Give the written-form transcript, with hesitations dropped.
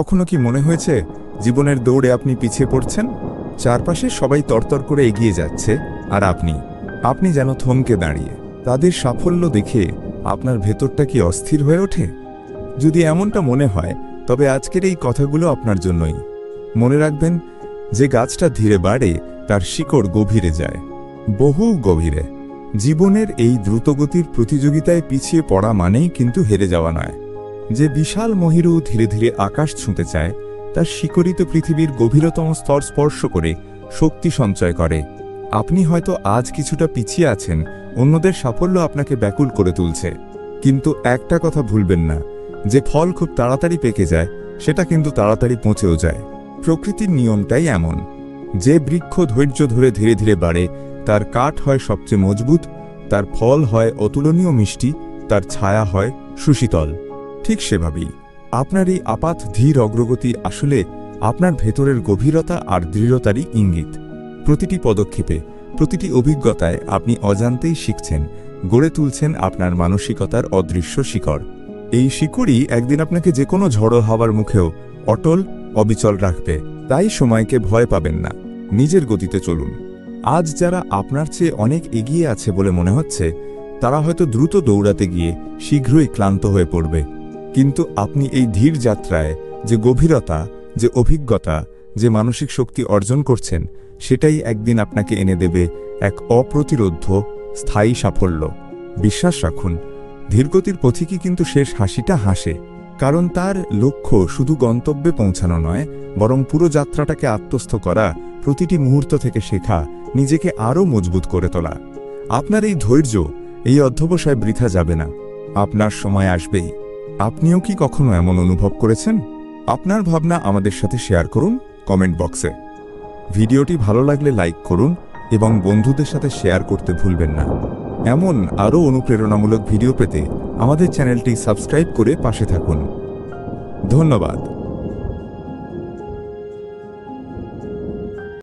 কখনো কি মনে হয়েছে জীবনের দৌড়ে আপনি পিছিয়ে পড়ছেন? চারপাশে সবাই তরতর করে এগিয়ে যাচ্ছে, আর আপনি যেন থমকে দাঁড়িয়ে। তাদের সাফল্য দেখে আপনার ভেতরটা কি অস্থির হয়ে ওঠে? যদি এমনটা মনে হয়, তবে আজকের এই কথাগুলো আপনার জন্যই। মনে রাখবেন, যে গাছটা ধীরে বাড়ে তার শিকড় গভীরে যায়, বহু গভীরে। জীবনের এই দ্রুতগতির প্রতিযোগিতায় পিছিয়ে পড়া মানেই কিন্তু হেরে যাওয়া নয়। যে বিশাল মহিরু ধীরে ধীরে আকাশ ছুঁতে চায়, তার শিকড়িত পৃথিবীর গভীরতম স্তর স্পর্শ করে শক্তি সঞ্চয় করে। আপনি হয়তো আজ কিছুটা পিছিয়ে আছেন, অন্যদের সাফল্য আপনাকে ব্যাকুল করে তুলছে। কিন্তু একটা কথা ভুলবেন না, যে ফল খুব তাড়াতাড়ি পেকে যায়, সেটা কিন্তু তাড়াতাড়ি পচেও যায়। প্রকৃতির নিয়মটাই এমন। যে বৃক্ষ ধৈর্য ধরে ধীরে ধীরে বাড়ে, তার কাঠ হয় সবচেয়ে মজবুত, তার ফল হয় অতুলনীয় মিষ্টি, তার ছায়া হয় সুশীতল। ঠিক সেভাবেই আপনার এই আপাত ধীর অগ্রগতি আসলে আপনার ভেতরের গভীরতা আর দৃঢ়তারই ইঙ্গিত। প্রতিটি পদক্ষেপে, প্রতিটি অভিজ্ঞতায় আপনি অজান্তেই শিখছেন, গড়ে তুলছেন আপনার মানসিকতার অদৃশ্য শিকড়। এই শিকড়ই একদিন আপনাকে যে কোনো ঝড়ো হাওয়ার মুখেও অটল, অবিচল রাখবে। তাই সময়কে ভয় পাবেন না, নিজের গতিতে চলুন। আজ যারা আপনার চেয়ে অনেক এগিয়ে আছে বলে মনে হচ্ছে, তারা হয়তো দ্রুত দৌড়াতে গিয়ে শীঘ্রই ক্লান্ত হয়ে পড়বে। কিন্তু আপনি এই ধীর যাত্রায় যে গভীরতা, যে অভিজ্ঞতা, যে মানসিক শক্তি অর্জন করছেন, সেটাই একদিন আপনাকে এনে দেবে এক অপ্রতিরোধ্য স্থায়ী সাফল্য। বিশ্বাস রাখুন, ধীরগতির পথিকই কিন্তু শেষ হাসিটা হাসে, কারণ তার লক্ষ্য শুধু গন্তব্যে পৌঁছানো নয়, বরং পুরো যাত্রাটাকে আত্মস্থ করা, প্রতিটি মুহূর্ত থেকে শেখা, নিজেকে আরও মজবুত করে তোলা। আপনার এই ধৈর্য, এই অধ্যবসায় বৃথা যাবে না। আপনার সময় আসবেই। আপনিও কি কখনো এমন অনুভব করেছেন? আপনার ভাবনা আমাদের সাথে শেয়ার করুন কমেন্ট বক্সে। ভিডিওটি ভালো লাগলে লাইক করুন এবং বন্ধুদের সাথে শেয়ার করতে ভুলবেন না। এমন আরও অনুপ্রেরণামূলক ভিডিও পেতে আমাদের চ্যানেলটি সাবস্ক্রাইব করে পাশে থাকুন। ধন্যবাদ।